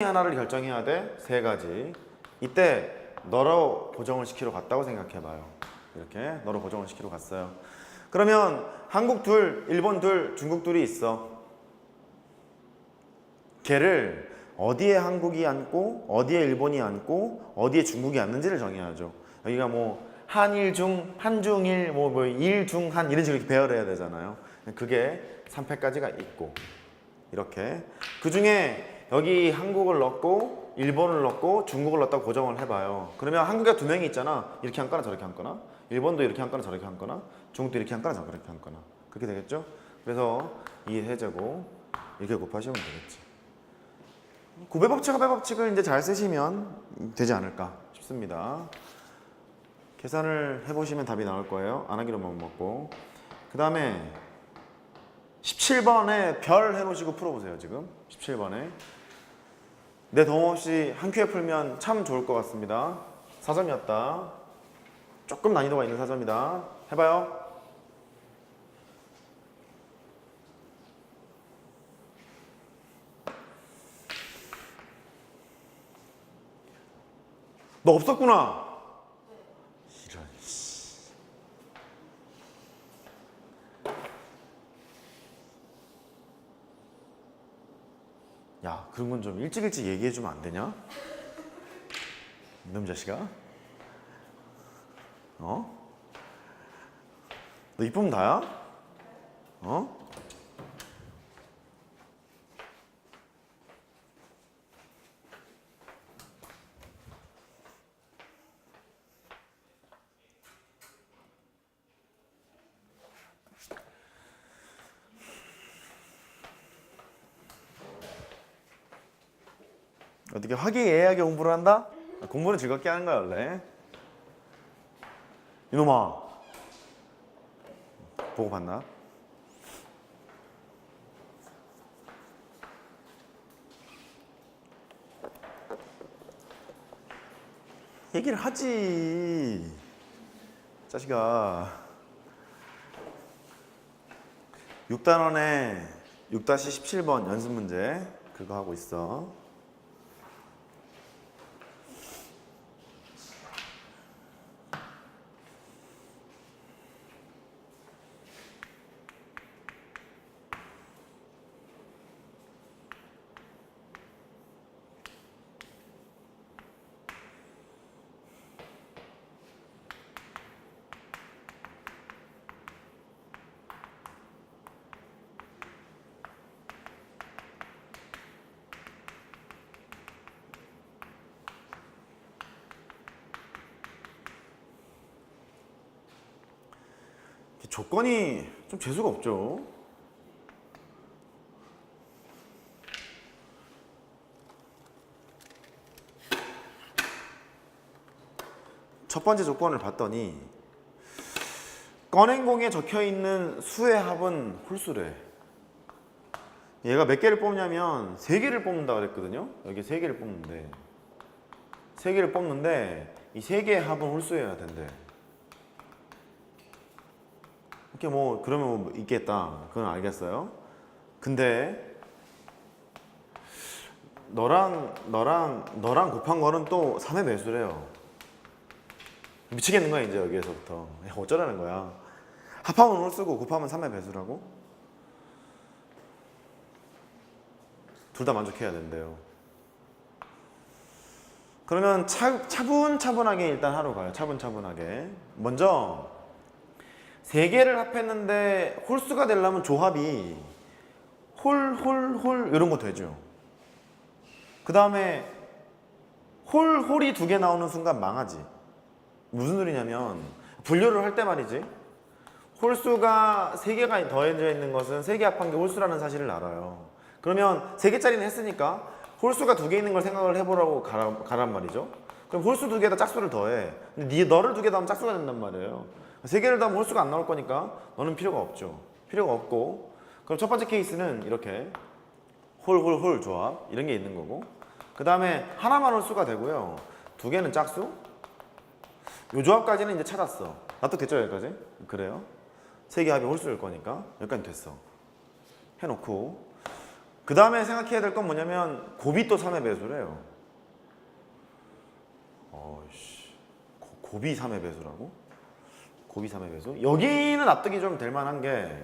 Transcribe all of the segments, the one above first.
하나를 결정해야 돼. 세 가지. 이때 너로 고정을 시키러 갔다고 생각해봐요. 이렇게 너로 고정을 시키러 갔어요. 그러면 한국 둘, 일본 둘, 중국 둘이 있어. 걔를 어디에 한국이 앉고 어디에 일본이 앉고 어디에 중국이 앉는지를 정해야죠. 여기가 뭐 한일중, 한중일, 뭐 일중한 이런 식으로 배열해야 되잖아요. 그게 3패까지가 있고 이렇게 그 중에 여기 한국을 넣고 일본을 넣고 중국을 넣었다고 고정을 해봐요. 그러면 한국에 두 명이 있잖아. 이렇게 앉거나 저렇게 앉거나 일본도 이렇게 앉거나 저렇게 앉거나 중국도 이렇게 앉거나 저렇게 앉거나 그렇게 되겠죠? 그래서 이 세제곱 이렇게 곱하시면 되겠지. 고배 법칙, 합의 법칙을 이제 잘 쓰시면 되지 않을까 싶습니다. 계산을 해보시면 답이 나올 거예요. 안 하기로만 먹고. 그 다음에 17번에 별 해놓으시고 풀어보세요. 지금 17번에 내 도움 없이 한 큐에 풀면 참 좋을 것 같습니다. 4점이었다. 조금 난이도가 있는 4점이다. 해봐요. 너 없었구나. 이런. 야, 그런 건 좀 일찍 얘기해주면 안 되냐? 이놈 자식아. 어? 너 이쁘면 다야? 어? 어떻게 화기애애하게 공부를 한다? 공부는 즐겁게 하는 거야 원래. 이놈아 보고 봤나? 얘기를 하지 자식아. 6단원에 6-17번 연습 문제 그거 하고 있어. 조건이 좀 재수가 없죠. 첫 번째 조건을 봤더니 건행공에 적혀있는 수의 합은 홀수래. 얘가 몇 개를 뽑냐면 3개를 뽑는다 그랬거든요. 여기 3개를 뽑는데 3개를 뽑는데 이 3개의 합은 홀수여야 된대. 이렇게 뭐 그러면 뭐 있겠다. 그건 알겠어요. 근데 너랑 곱한 거는 또 3의 매수래요. 미치겠는 거야 이제 여기에서부터. 어쩌라는 거야. 합하면 홀수고 곱하면 3의 배수라고? 둘 다 만족해야 된대요. 그러면 차분차분하게 일단 하러 가요. 차분차분하게. 먼저 3개를 합했는데 홀수가 되려면 조합이 홀 이런 거 되죠. 그 다음에 홀이 2개 나오는 순간 망하지. 무슨 소리냐면 분류를 할 때 말이지. 홀수가 3개가 더해져 있는 것은 3개 합한 게 홀수라는 사실을 알아요. 그러면 3개짜리는 했으니까 홀수가 2개 있는 걸 생각을 해보라고 가란 말이죠. 그럼 홀수 2개에다 짝수를 더해. 근데 너를 2개 더하면 짝수가 된단 말이에요. 3개를 더하면 홀수가 안 나올 거니까 너는 필요가 없죠. 필요가 없고. 그럼 첫 번째 케이스는 이렇게 홀 조합 이런 게 있는 거고, 그 다음에 하나만 홀수가 되고요. 2개는 짝수. 요 조합까지는 이제 찾았어. 납득됐죠 여기까지? 그래요. 3개 합이 홀수일 거니까 여기까지 됐어. 해놓고 그 다음에 생각해야 될 건 뭐냐면 곱이 또 3의 배수래요. 곱이 3의 배수라고? 곱이 3의 배수? 여기는 납득이 좀 될 만한 게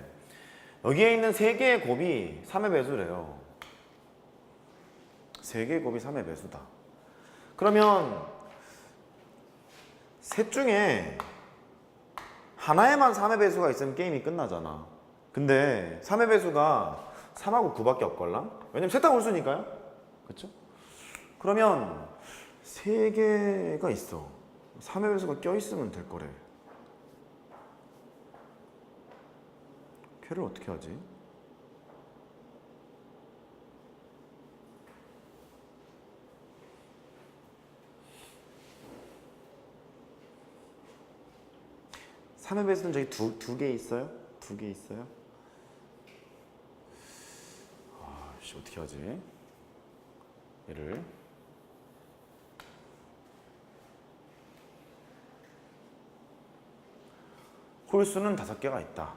여기에 있는 3개의 곱이 3의 배수래요. 3개의 곱이 3의 배수다. 그러면 셋 중에 하나에만 3의 배수가 있으면 게임이 끝나잖아. 근데 3의 배수가 3하고 9밖에 없걸랑? 왜냐면 셋 다 홀수니까요. 그쵸? 그러면 3개가 있어. 3의 배수가 껴있으면 될 거래. 걔를 어떻게 하지? 삼의 배수는 저기 두 개 있어요? 2개 있어요? 아씨 어떻게 하지? 얘를 홀수는 5개가 있다.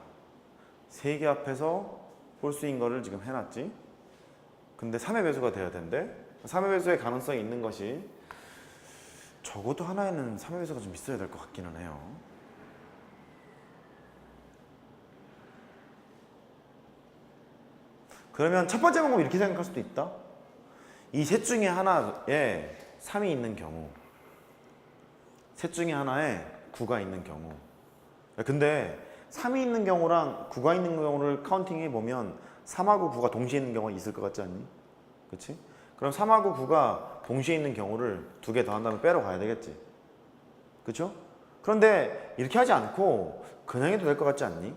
3개 앞에서 홀수인 거를 지금 해놨지. 근데 3의 배수가 돼야 된대. 3의 배수의 가능성이 있는 것이 적어도 하나에는 3의 배수가 좀 있어야 될 것 같기는 해요. 그러면 첫 번째 방법 이렇게 생각할 수도 있다. 이 셋 중에 하나에 3이 있는 경우, 셋 중에 하나에 9가 있는 경우. 근데 3이 있는 경우랑 9가 있는 경우를 카운팅해 보면 3하고 9가 동시에 있는 경우가 있을 것 같지 않니? 그치? 그럼 3하고 9가 동시에 있는 경우를 2개 더한 다음에 빼러 가야 되겠지. 그쵸? 그런데 이렇게 하지 않고 그냥 해도 될 것 같지 않니?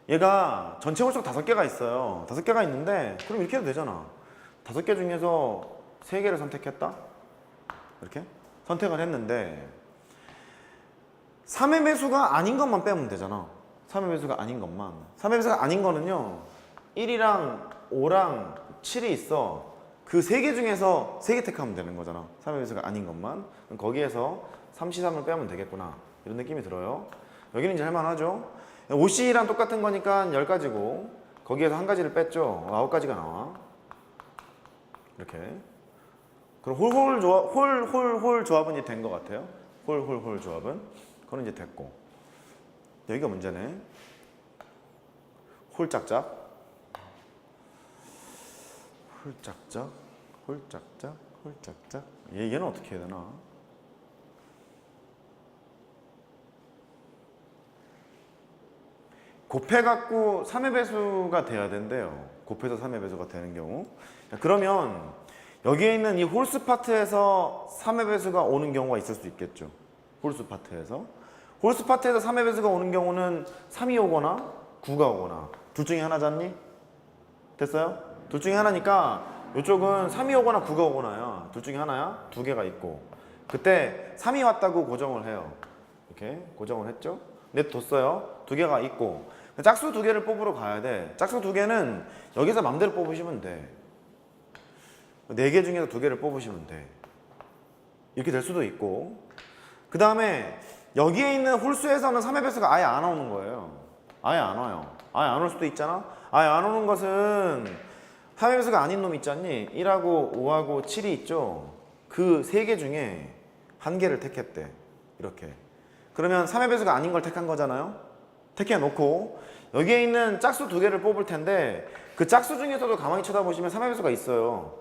얘가 전체 홀수가 5개가 있어요. 5개가 있는데 그럼 이렇게 해도 되잖아. 5개 중에서 3개를 선택했다? 이렇게? 선택을 했는데 3의 배수가 아닌 것만 빼면 되잖아. 3의 배수가 아닌 것만. 3의 배수가 아닌 거는요 1이랑 5랑 7이 있어. 그 3개 중에서 3개 택하면 되는 거잖아. 3의 배수가 아닌 것만. 그럼 거기에서 3C3을 빼면 되겠구나 이런 느낌이 들어요. 여기는 이제 할만하죠. 5C랑 똑같은 거니까 10가지고 거기에서 한 가지를 뺐죠. 9가지가 나와. 이렇게. 그럼 홀 조합은 이제 된 것 같아요. 홀 조합은. 그건 이제 됐고. 여기가 문제네. 홀짝짝. 홀짝짝. 얘는 어떻게 해야 되나? 곱해갖고 3의 배수가 돼야 된대요. 곱해서 3의 배수가 되는 경우. 그러면 여기에 있는 이 홀수 파트에서 3의 배수가 오는 경우가 있을 수 있겠죠. 홀수 파트에서. 홀수 파트에서 3의 배수가 오는 경우는 3이 오거나 9가 오거나 둘 중에 하나잖니? 됐어요? 둘 중에 하나니까 이쪽은 3이 오거나 9가 오거나야. 둘 중에 하나야. 2개가 있고. 그때 3이 왔다고 고정을 해요. 이렇게 고정을 했죠. 냅뒀어요. 2개가 있고. 짝수 2개를 뽑으러 가야 돼. 짝수 2개는 여기서 맘대로 뽑으시면 돼. 4개 중에서 2개를 뽑으시면 돼. 이렇게 될 수도 있고. 그 다음에 여기에 있는 홀수에서는 3의 배수가 아예 안 오는 거예요. 아예 안 와요. 아예 안 올 수도 있잖아. 아예 안 오는 것은 3의 배수가 아닌 놈 있잖니. 1하고 5하고 7이 있죠. 그 3개 중에 한 개를 택했대. 이렇게. 그러면 3의 배수가 아닌 걸 택한 거잖아요. 택해 놓고 여기에 있는 짝수 2개를 뽑을 텐데 그 짝수 중에서도 가만히 쳐다보시면 3의 배수가 있어요.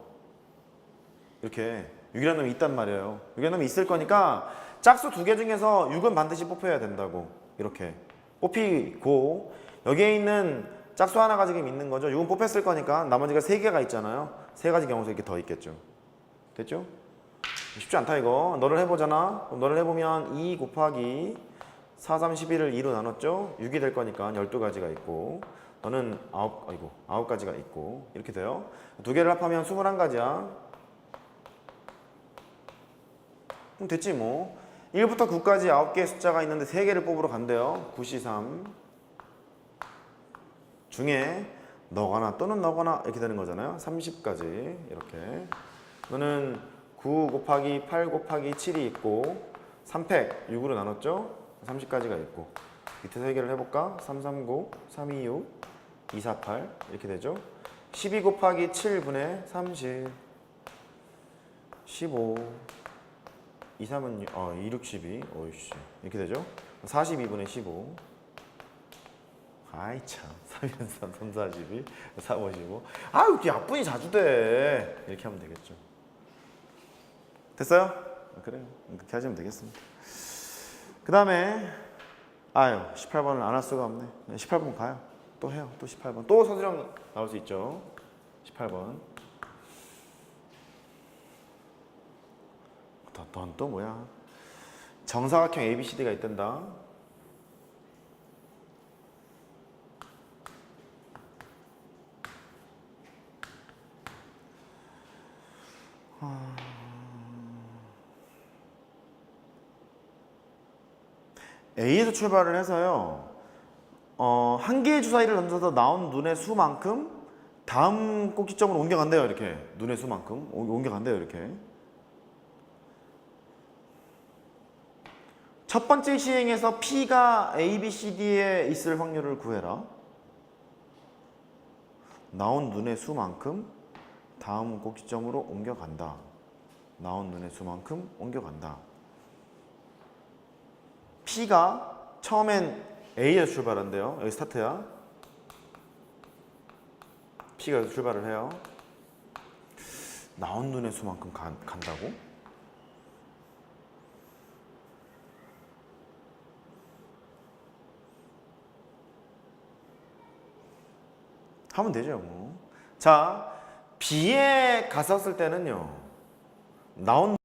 이렇게 6이라는 놈이 있단 말이에요. 6이라는 놈이 있을 거니까 짝수 2개 중에서 6은 반드시 뽑혀야 된다고. 이렇게 뽑히고 여기에 있는 짝수 하나가 지금 있는 거죠. 6은 뽑혔을 거니까 나머지가 3개가 있잖아요. 3가지 경우서 이렇게 더 있겠죠. 됐죠? 쉽지 않다 이거. 너를 해보잖아. 그럼 너를 해보면 2 곱하기 4, 3, 11을 2로 나눴죠? 6이 될 거니까 12가지가 있고 너는 9가지가 있고 이렇게 돼요. 2개를 합하면 21가지야. 그럼 됐지 뭐. 1부터 9까지 9개의 숫자가 있는데 3개를 뽑으러 간대요. 9C3 중에 너거나 또는 너거나 이렇게 되는 거잖아요. 30까지 이렇게. 너는 9 곱하기 8 곱하기 7이 있고 3팩 6으로 나눴죠? 30가지가 있고 밑에 3개를 해볼까? 339, 326 248 이렇게 되죠. 12 곱하기 7분의 30 15 2, 3은 2, 6, 12 오이씨 이렇게 되죠. 42분의 15 아이 참 3, 1, 3, 3, 42 4, 55 아유 이렇게 약분이 자주 돼 이렇게 하면 되겠죠. 됐어요? 그래요 그렇게 하시면 되겠습니다. 그 다음에 아유 18번을 안 할 수가 없네. 18번 가요. 또 해요. 또 18번 또 서술형 나올 수 있죠. 18번 넌 또 뭐야? 정사각형 ABCD가 있단다. A에서 출발을 해서요. 한 개의 주사위를 던져서 나온 눈의 수만큼 다음 꼭지점으로 옮겨간대요. 이렇게 눈의 수만큼 옮겨간대요. 이렇게 첫 번째 시행에서 P가 A, B, C, D에 있을 확률을 구해라. 나온 눈의 수만큼 다음 꼭지점으로 옮겨간다. 나온 눈의 수만큼 옮겨간다. P가 처음엔 A에서 출발한대요. 여기 스타트야. P가 여기서 출발을 해요. 나온 눈의 수만큼 간다고? 하면 되죠. 뭐. 자, B에 갔었을 때는요. 나온